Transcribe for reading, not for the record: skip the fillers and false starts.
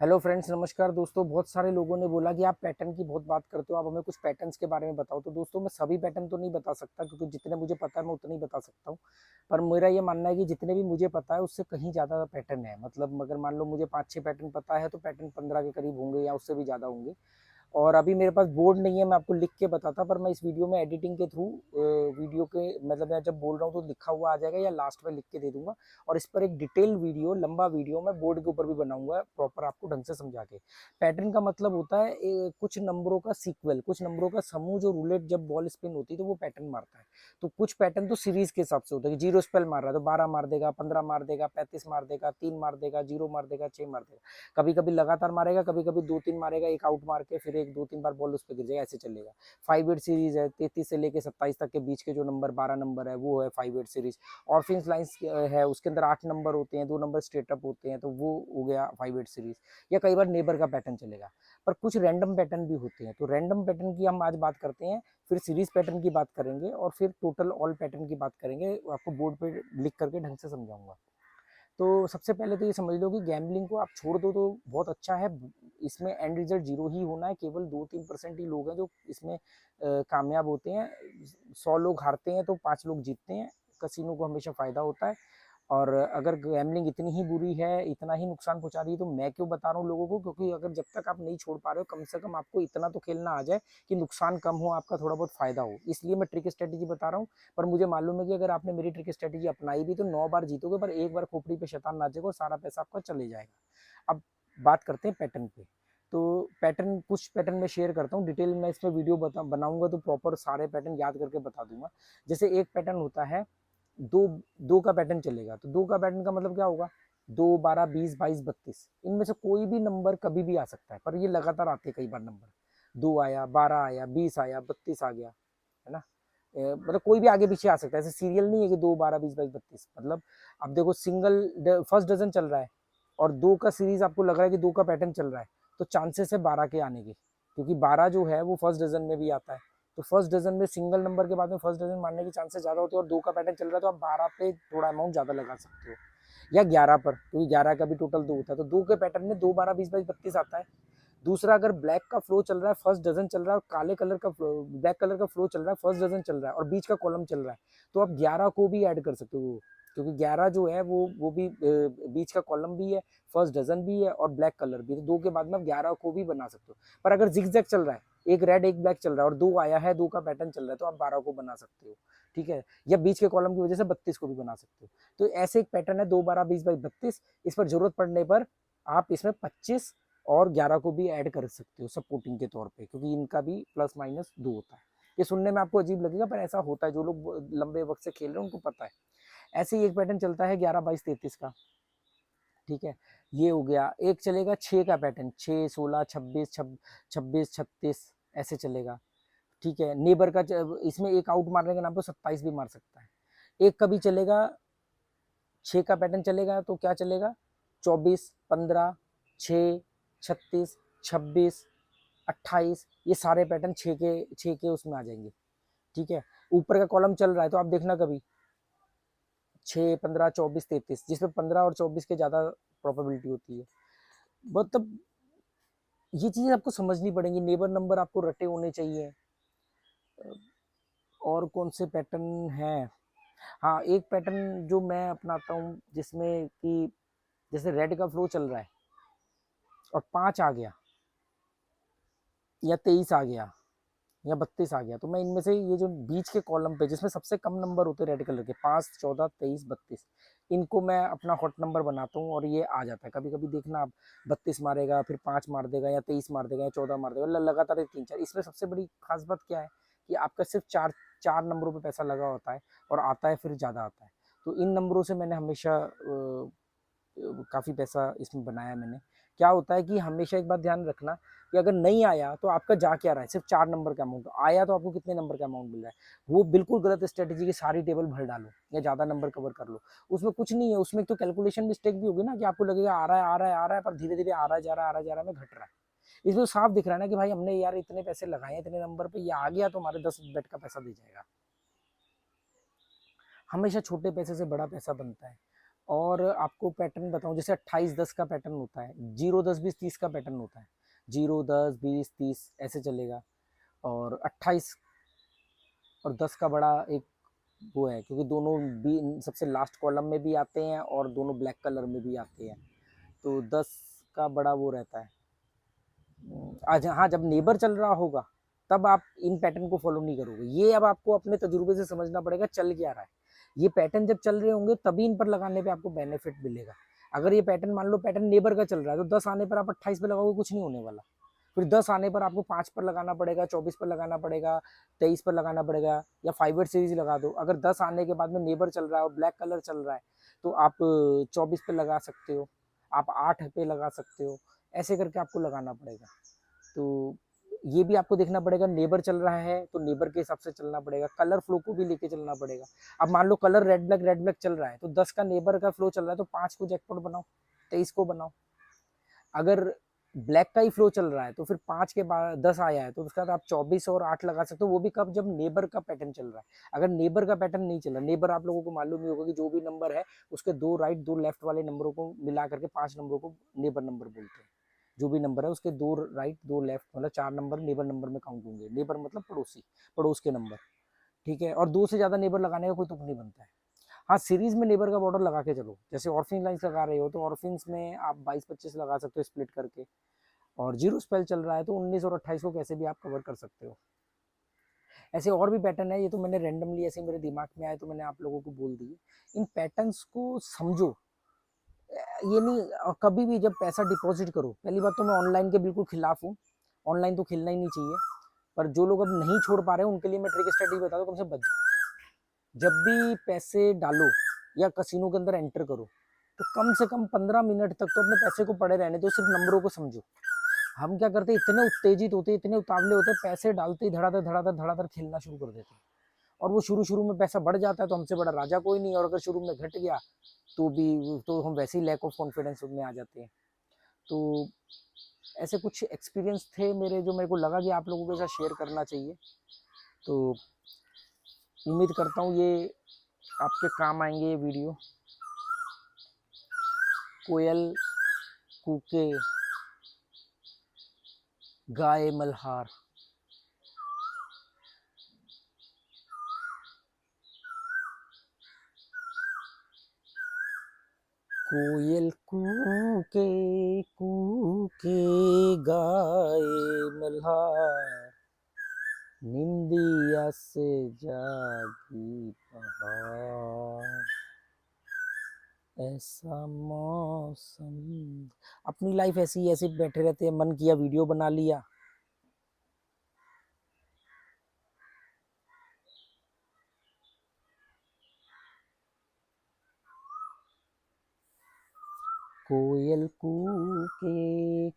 Hello friends, नमस्कार दोस्तों। बहुत सारे लोगों ने बोला कि आप पैटर्न की बहुत बात करते हो, आप हमें कुछ पैटर्न्स के बारे में बताओ। तो दोस्तों, मैं सभी पैटर्न तो नहीं बता सकता, क्योंकि जितने मुझे पता है मैं उतने ही बता सकता हूँ। पर मेरा ये मानना है कि जितने भी मुझे पता है उससे कहीं ज़्यादा पैटर्न है। मतलब अगर मान लो मुझे 5-6 पैटर्न पता है तो पैटर्न 15 के करीब होंगे या उससे भी ज़्यादा होंगे। और अभी मेरे पास बोर्ड नहीं है, मैं आपको लिख के बताता, पर मैं इस वीडियो में एडिटिंग के थ्रू वीडियो के मतलब मैं जब बोल रहा हूँ तो लिखा हुआ आ जाएगा या लास्ट में लिख के दे दूंगा। और इस पर एक डिटेल वीडियो, लंबा वीडियो मैं बोर्ड के ऊपर भी बनाऊंगा, प्रॉपर आपको ढंग से समझा के। पैटर्न का मतलब होता है कुछ नंबरों का सीक्वल, कुछ नंबरों का समूह जो रूलेट जब बॉल स्पिन होती है तो वो पैटर्न मारता है। तो कुछ पैटर्न तो सीरीज के हिसाब से होता है कि जीरो स्पेल मार रहा है तो 12 मार देगा, 15 मार देगा, 35 मार देगा, 3 मार देगा, 0 मार देगा, 6 मार देगा। कभी कभी लगातार मारेगा, कभी कभी 2-3 मारेगा, एक आउट मार के फिर एक 2-3 बार बॉल उस पर गिर जाएगा, ऐसे चलेगा। 5-8 सीरीज है, 33 से लेके 27 तक के बीच के जो नंबर 12 नंबर है वो है 5-8 सीरीज। ऑर्फिन्स लाइन्स है, उसके अंदर 8 नंबर होते हैं, 2 नंबर स्ट्रेट अप होते हैं, तो वो हो गया 5-8 सीरीज। या कई बार नेबर का पैटर्न चलेगा। पर कुछ रैंडम पैटर्न भी होते हैं, तो रैंडम पैटर्न की हम आज बात करते हैं, फिर सीरीज पैटर्न की बात करेंगे और फिर टोटल ऑल पैटर्न की बात करेंगे। आपको बोर्ड पे लिख करके ढंग से समझाऊंगा। तो सबसे पहले तो ये समझ लो कि गैम्बलिंग को आप छोड़ दो तो बहुत अच्छा है। इसमें एंड रिजल्ट जीरो ही होना है। केवल 2-3% ही लोग हैं जो इसमें कामयाब होते हैं। 100 लोग हारते हैं तो 5 लोग जीतते हैं। कसिनो को हमेशा फायदा होता है। और अगर गैम्बलिंग इतनी ही बुरी है, इतना ही नुकसान पहुंचा रही है, तो मैं क्यों बता रहा हूँ लोगों को? क्योंकि अगर जब तक आप नहीं छोड़ पा रहे हो, कम से कम आपको इतना तो खेलना आ जाए कि नुकसान कम हो, आपका थोड़ा बहुत फायदा हो। इसलिए मैं ट्रिक स्ट्रेटेजी बता रहा हूँ। पर मुझे मालूम है कि अगर आपने मेरी ट्रिक स्ट्रेटेजी अपनाई भी तो 9 बार जीतोगे, पर एक बार खोपड़ी पे शैतान नाचेगा और सारा पैसा आपका चले जाएगा। अब बात करते हैं पैटर्न पे। तो पैटर्न, कुछ पैटर्न में शेयर करता हूँ डिटेल में, इसमें वीडियो बनाऊंगा तो प्रॉपर सारे पैटर्न याद करके बता दूंगा। जैसे एक पैटर्न होता है दो दो का पैटर्न चलेगा, तो दो का पैटर्न का मतलब क्या होगा? 2, 12, 20, 22, 32, इनमें से कोई भी नंबर कभी भी आ सकता है, पर ये लगातार आते हैं कई बार नंबर। 2 आया, 12 आया, 20 आया, 32 आ गया, है ना? मतलब कोई भी आगे पीछे आ सकता है, ऐसे सीरियल नहीं है कि 2, 12, 20, 22, 32। मतलब अब देखो, सिंगल फर्स्ट डजन चल रहा है और 2 का सीरीज आपको लग रहा है कि 2 का पैटर्न चल रहा है, तो चांसेस है 12 के आने के, क्योंकि 12 जो है वो फर्स्ट डजन में भी आता है। तो फर्स्ट डजन में सिंगल नंबर के बाद में फर्स्ट डजन मारने के चांसेस ज्यादा होते हैं, और 2 का पैटर्न चल रहा है तो आप 12 पे थोड़ा अमाउंट ज्यादा लगा सकते हो, या 11 पर, क्योंकि 11 का भी टोटल 2 होता है। तो 2 के पैटर्न में 2, 12, 20, 22, 32 आता है। दूसरा, अगर ब्लैक का फ्लो चल रहा है, फर्स्ट डजन चल रहा है, और काले कलर का ब्लैक कलर का फ्लो चल रहा है, फर्स्ट डजन चल रहा है और बीच का कॉलम चल रहा है, तो आप 11 को भी ऐड कर सकते हो, क्योंकि 11 जो है वो भी बीच का कॉलम भी है, फर्स्ट डजन भी है और ब्लैक कलर भी है, तो 2 के बाद में आप 11 को भी बना सकते हो। पर अगर जिगजैग चल रहा है, एक रेड एक ब्लैक चल रहा है और 2 आया है, 2 का पैटर्न चल रहा है, तो आप 12 को बना सकते हो। ठीक है? या बीच के कॉलम की वजह से 32 को भी बना सकते हो। तो ऐसे एक पैटर्न है 2, 12, 20, 22, 32। इस पर जरूरत पड़ने पर आप इसमें 25 और 11 को भी ऐड कर सकते हो सपोर्टिंग के तौर पे, क्योंकि इनका भी प्लस माइनस 2 होता है। ये सुनने में आपको अजीब लगेगा, पर ऐसा होता है, जो लोग लंबे वक्त से खेल रहे हैं उनको पता है। ऐसे ही एक पैटर्न चलता है 11, 22, 33 का। ठीक है? ये हो गया। एक चलेगा 6 का पैटर्न, 6, 16, 26, 26, 36, ऐसे चलेगा। ठीक है? नेबर का इसमें एक आउट मारने के नाम पे 27 भी मार सकता है। एक कभी चलेगा 6 का पैटर्न चलेगा तो क्या चलेगा? 24, 15, 6, 36, 26, 28, ये सारे पैटर्न 6 के उसमें आ जाएंगे। ठीक है? ऊपर का कॉलम चल रहा है तो आप देखना कभी 6, 15, 24, 33, जिसमें 15 और 24 के ज्यादा प्रोबेबिलिटी होती है। मतलब ये चीजें आपको समझनी पड़ेंगी। नेबर नंबर आपको रटे होने चाहिए। और कौन से पैटर्न हैं? हाँ, एक पैटर्न जो मैं अपनाता हूँ जिसमें कि जैसे रेड का फ्लो चल रहा है और 5 आ गया या 23 आ गया या 32 आ गया, तो मैं इनमें से ये जो बीच के कॉलम पे जिसमें सबसे कम नंबर होते हैं रेड कलर के, 5, 14, 23, 32, इनको मैं अपना हॉट नंबर बनाता हूँ और ये आ जाता है। कभी कभी देखना आप 32 मारेगा, फिर 5 मार देगा, या 23 मार देगा, या 14 मार देगा, लगातार 3-4। इसमें सबसे बड़ी खास बात क्या है कि आपका सिर्फ चार चार नंबरों पर पैसा लगा होता है और आता है फिर ज़्यादा आता है। तो इन नंबरों से मैंने हमेशा काफ़ी पैसा इसमें बनाया मैंने। क्या होता है कि हमेशा एक बात ध्यान रखना कि अगर नहीं आया तो आपका जा क्या रहा है? सिर्फ 4 नंबर का अमाउंट आया, तो आपको कितने नंबर का अमाउंट मिल रहा है? वो बिल्कुल गलत स्ट्रेटेजी की सारी टेबल भर डालो या ज़्यादा नंबर कवर कर लो। उसमें कुछ नहीं है, उसमें तो कैलकुलेशन मिस्टेक भी होगी ना, कि आपको लगेगा आ रहा है, आ रहा है, आ रहा है, पर धीरे धीरे आ रहा है, जा रहा है, आ रहा है, जा रहा है, में घट रहा है। इसमें साफ दिख रहा है ना कि भाई हमने यार इतने पैसे लगाए, इतने नंबर पे ये आ गया तो हमारे 10 बेट का पैसा दे जाएगा। हमेशा छोटे पैसे से बड़ा पैसा बनता है। और आपको पैटर्न बताऊं, जैसे 28-10 का पैटर्न होता है, 0-10-20-30 का पैटर्न होता है, 0-10-20-30 ऐसे चलेगा। और 28 और 10 का बड़ा एक वो है, क्योंकि दोनों भी सबसे लास्ट कॉलम में भी आते हैं और दोनों ब्लैक कलर में भी आते हैं, तो 10 का बड़ा वो रहता है। आज हाँ, जब नेबर चल रहा होगा तब आप इन पैटर्न को फॉलो नहीं करोगे। ये अब आपको अपने तजुर्बे से समझना पड़ेगा चल क्या रहा है। ये पैटर्न जब चल रहे होंगे तभी इन पर लगाने पे आपको बेनिफिट मिलेगा। अगर ये पैटर्न, मान लो पैटर्न नेबर का चल रहा है, तो 10 आने पर आप 28 पे लगाओगे, कुछ नहीं होने वाला। फिर 10 आने पर आपको 5 पर लगाना पड़ेगा, 24 पर लगाना पड़ेगा, 23 पर लगाना पड़ेगा, या 5 सीरीज लगा दो। अगर 10 आने के बाद में नेबर चल रहा है और ब्लैक कलर चल रहा है, तो आप 24 पे लगा सकते हो, आप 8 पे लगा सकते हो, ऐसे करके आपको लगाना पड़ेगा। तो ये भी आपको देखना पड़ेगा, नेबर चल रहा है तो नेबर के हिसाब से चलना पड़ेगा, कलर फ्लो को भी लेके चलना पड़ेगा। अब मान लो कलर रेड ब्लैक चल रहा है, तो 10 का नेबर का फ्लो चल रहा है, तो 5 को जैकपॉट बनाओ, 23 को बनाओ। अगर ब्लैक का ही फ्लो चल रहा है तो फिर 5 के बाद 10 आया है, तो उसके बाद आप 24 और 8 लगा सकते हो। वो भी कब, जब नेबर का पैटर्न चल रहा है। अगर नेबर का पैटर्न नहीं चल रहा, नेबर आप लोगों को मालूम ही होगा कि जो भी नंबर है उसके 2 राइट 2 लेफ्ट वाले नंबरों को मिला करके 5 नंबरों को नेबर नंबर बोलते हैं। जो भी नंबर है उसके 2 राइट 2 लेफ्ट, मतलब 4 नंबर नेबर नंबर में काउंट होंगे। नेबर मतलब पड़ोसी, पड़ोस के नंबर, ठीक है। और 2 से ज्यादा नेबर लगाने का कोई तुक नहीं बनता है। हाँ, सीरीज में नेबर का बॉर्डर लगा के चलो, जैसे ऑर्फिन लाइन्स लगा रहे हो तो ऑर्फिन्स में आप 22-25 लगा सकते हो स्प्लिट करके। और जीरो स्पेल चल रहा है तो 19 और 28 को कैसे भी आप कवर कर सकते हो। ऐसे और भी पैटर्न है, ये तो मैंने रैंडमली ऐसे मेरे दिमाग में आए तो मैंने आप लोगों को बोल दिए। इन पैटर्न्स को समझो। ये नहीं, कभी भी जब पैसा डिपॉजिट करो, पहली बात तो मैं ऑनलाइन के बिल्कुल खिलाफ हूँ, ऑनलाइन तो खेलना ही नहीं चाहिए। पर जो लोग अब नहीं छोड़ पा रहे हैं उनके लिए मैं ट्रिक स्ट्रेटजी बता दूँ, कम से बच जाओ। जब भी पैसे डालो या कसिनो के अंदर एंटर करो, तो कम से कम 15 मिनट तक तो अपने पैसे को पड़े रहने दो, सिर्फ नंबरों को समझो। हम क्या करते हैं, इतने उत्तेजित होते, इतने उतावले होते, पैसे डालते ही धड़ाधड़ धड़ाधड़ धड़ाधड़ खेलना शुरू कर देते हैं। और वो शुरू शुरू में पैसा बढ़ जाता है तो हमसे बड़ा राजा कोई नहीं, और अगर शुरू में घट गया तो भी, तो हम वैसे ही लैक ऑफ कॉन्फिडेंस में आ जाते हैं। तो ऐसे कुछ एक्सपीरियंस थे मेरे, जो मेरे को लगा कि आप लोगों के साथ शेयर करना चाहिए। तो उम्मीद करता हूँ ये आपके काम आएंगे ये वीडियो। कोयल कूके, गाय मल्हार, कोयल कूके कूके, गाय मल्हार, निंदिया से जागी बहार, ऐसा मौसम। अपनी लाइफ ऐसी ऐसे बैठे रहते हैं, मन किया वीडियो बना लिया। कोयल कूके